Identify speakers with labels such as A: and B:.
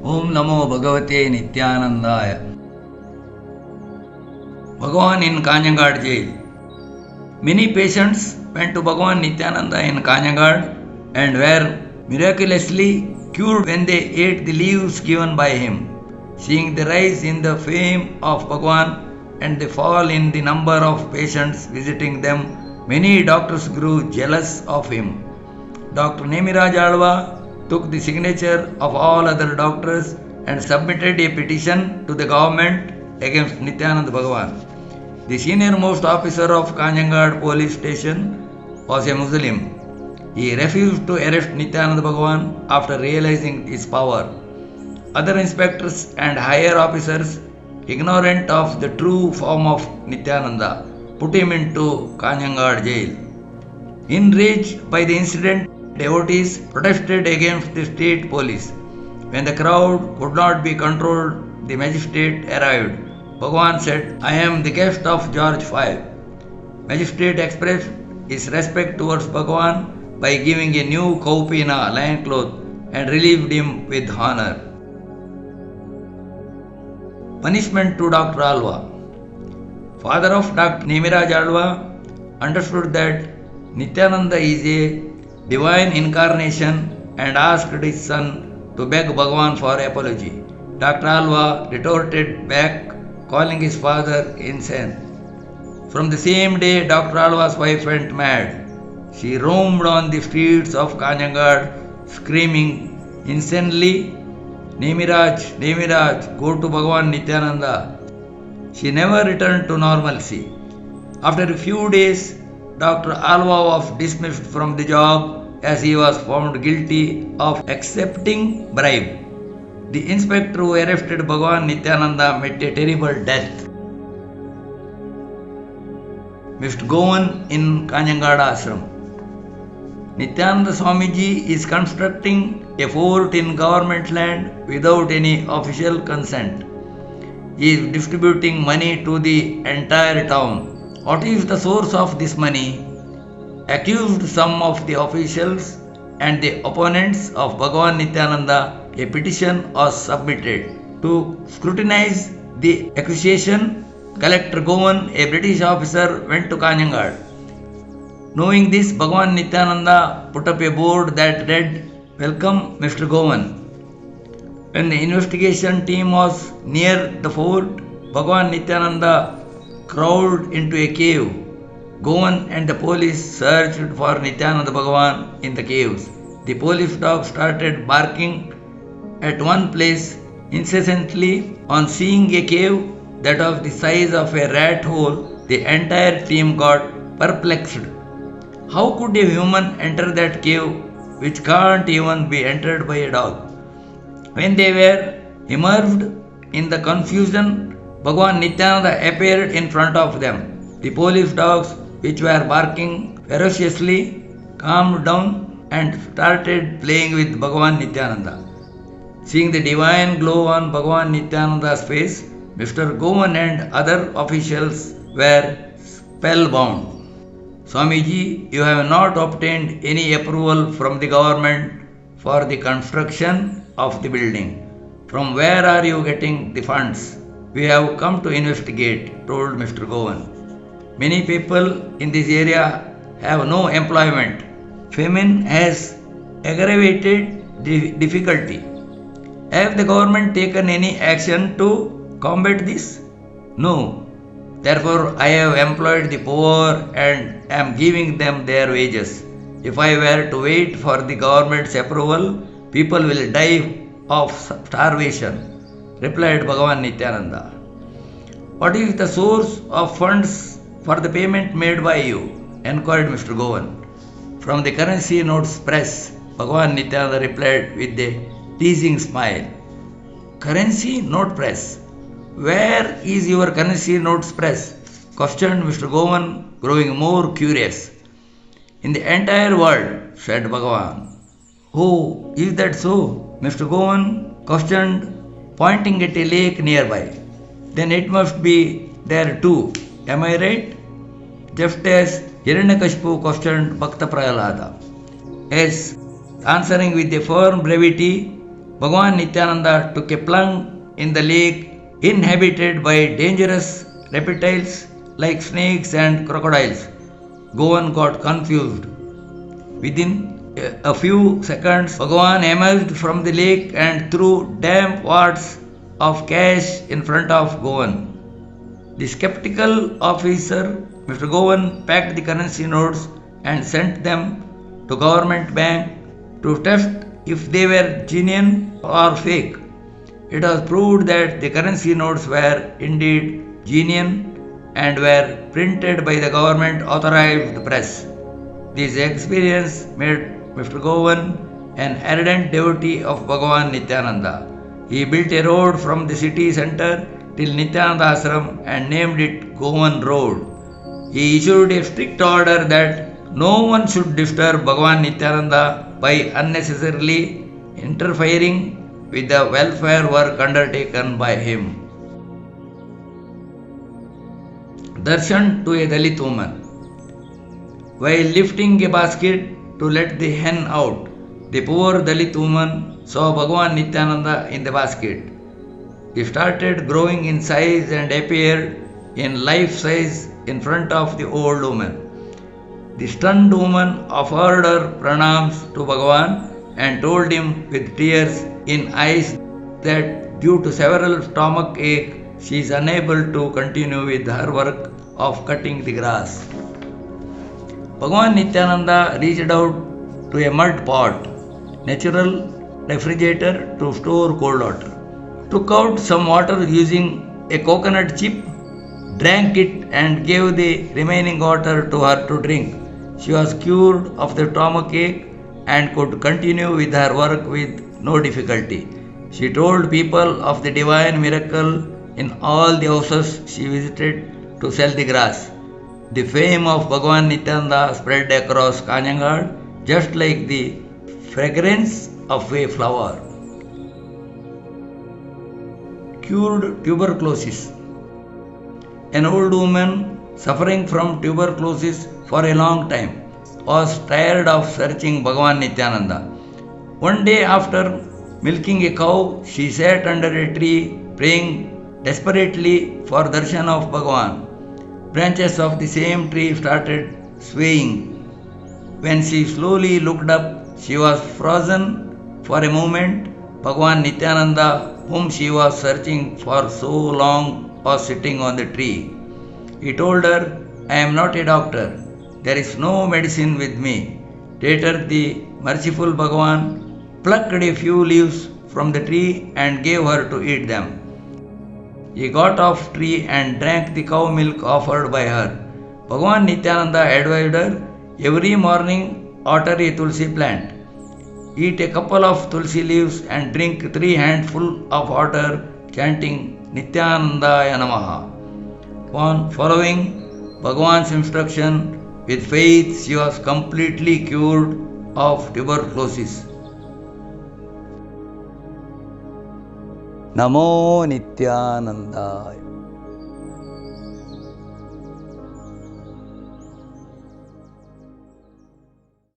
A: Om Namo Bhagavate Nityanandaya. Bhagwan in Kanhangad jail. Many patients went to Bhagwan Nityananda in Kanhangad and were miraculously cured when they ate the leaves given by him. Seeing the rise in the fame of Bhagwan and the fall in the number of patients visiting them, many doctors grew jealous of him. Dr. Alva took the signature of all other doctors and submitted a petition to the government against Nityananda Bhagavan. The senior most officer of Kanhangad police station was a Muslim. He refused to arrest Nityananda Bhagavan after realizing his power. Other inspectors and higher officers, ignorant of the true form of Nityananda, put him into Kanhangad jail. Enraged by the incident, devotees protested against the state police. When the crowd could not be controlled, the magistrate arrived. Bhagwan said, "I am the guest of George V." Magistrate expressed his respect towards Bhagwan by giving a new kaupina lion cloth and relieved him with honor. Punishment to Dr.Alva. Father of Dr. Alva understood that Nityananda is a divine incarnation and asked his son to beg Bhagwan for apology. Dr. Alva retorted back, calling his father insane. From the same day, Dr. Alva's wife went mad. She roamed on the streets of Kanhangad, screaming insanely, Nemiraj, go to Bhagwan Nityananda." She never returned to normalcy. After a few days, Dr. Alva was dismissed from the job as he was found guilty of accepting bribe. The inspector who arrested Bhagwan Nityananda met a terrible death. Mr. Gowne in Kanhangad ashram. Nityananda Swamyji is constructing a fort in government land without any official consent. He is distributing money to the entire town. What is the source of this money? Accused some of the officials and the opponents of Bhagwan Nityananda, a petition was submitted. To scrutinize the accusation, Collector Bhagwan, a British officer, went to Kanhangad. Knowing this, Bhagwan Nityananda put up a board that read, "Welcome, Mr. Gowne." When the investigation team was near the fort, Bhagwan Nityananda crawled into a cave. Bhagwan and the police searched for Nityananda Bhagavan in the caves. The police dog started barking at one place incessantly. On seeing a cave that was the size of a rat hole, the entire team got perplexed. How could a human enter that cave which can't even be entered by a dog? When they were immersed in the confusion, Bhagwan Nityananda appeared in front of them. The police dogs, which were barking ferociously, calmed down and started playing with Bhagwan Nityananda. Seeing the divine glow on Bhagwan Nityananda's face, Mr. Gowne and other officials were spellbound. "Swamiji, you have not obtained any approval from the government for the construction of the building. From where are you getting the funds? We have come to investigate," told Mr. Gowne. "Many people in this area have no employment. Famine has aggravated the difficulty. Have the government taken any action to combat this?" "No. Therefore, I have employed the poor and am giving them their wages. If I were to wait for the government's approval, people will die of starvation," replied Bhagavan Nityananda. "What is the source of funds for the payment made by you?" inquired Mr. Gowne. "From the currency notes press," Bhagavan Nityananda replied with a teasing smile. "Currency note press? Where is your currency notes press?" questioned Mr. Gowne, growing more curious. "In the entire world," said Bhagavan. "Oh, is that so?" Mr. Gowne questioned, pointing at a lake nearby. "Then it must be there too. Am I right?" Just as Hiranyakashipu questioned Bhakta Prahalada. Yes, answering with a firm brevity, Bhagavan Nityananda took a plunge in the lake inhabited by dangerous reptiles like snakes and crocodiles. Govan got confused. Within a few seconds, Bhagavan emerged from the lake and threw damp wads of cash in front of Govan. The skeptical officer, Mr. Gowne, packed the currency notes and sent them to government bank to test if they were genuine or fake. It was proved that the currency notes were indeed genuine and were printed by the government authorized press. This experience made Mr. Gowne an ardent devotee of Bhagavan Nityananda. He built a road from the city center till Nityananda ashram and named it Govan Road. He issued a strict order that no one should disturb Bhagavan Nityananda by unnecessarily interfering with the welfare work undertaken by him. Darshan to a Dalit woman. While lifting a basket to let the hen out, the poor Dalit woman saw Bhagavan Nityananda in the basket. He started growing in size and appeared in life size in front of the old woman. The stunned woman offered her pranams to Bhagavan and told him with tears in eyes that due to several stomach ache, she is unable to continue with her work of cutting the grass. Bhagavan Nityananda reached out to a mud pot, natural refrigerator to store cold water, took out some water using a coconut chip, drank it and gave the remaining water to her to drink. She was cured of the stomach ache and could continue with her work with no difficulty. She told people of the divine miracle in all the houses she visited to sell the grass. The fame of Bhagavan Nityananda spread across Kanhangad just like the fragrance of a flower. Cured tuberculosis. An old woman suffering from tuberculosis for a long time was tired of searching Bhagavan Nityananda. One day after milking a cow, she sat under a tree praying desperately for darshan of Bhagavan. Branches of the same tree started swaying. When she slowly looked up, she was frozen for a moment. Bhagavan Nityananda, whom she was searching for so long, was sitting on the tree. He told her, "I am not a doctor. There is no medicine with me." Later, the merciful Bhagavan plucked a few leaves from the tree and gave her to eat them. He got off tree and drank the cow milk offered by her. Bhagavan Nityananda advised her, every morning water a tulsi plant. Eat a couple of tulsi leaves and drink 3 handfuls of water, chanting Nityanandaya Namaha. On following Bhagavan's instruction, with faith she was completely cured of tuberculosis. Namo Nityanandaya.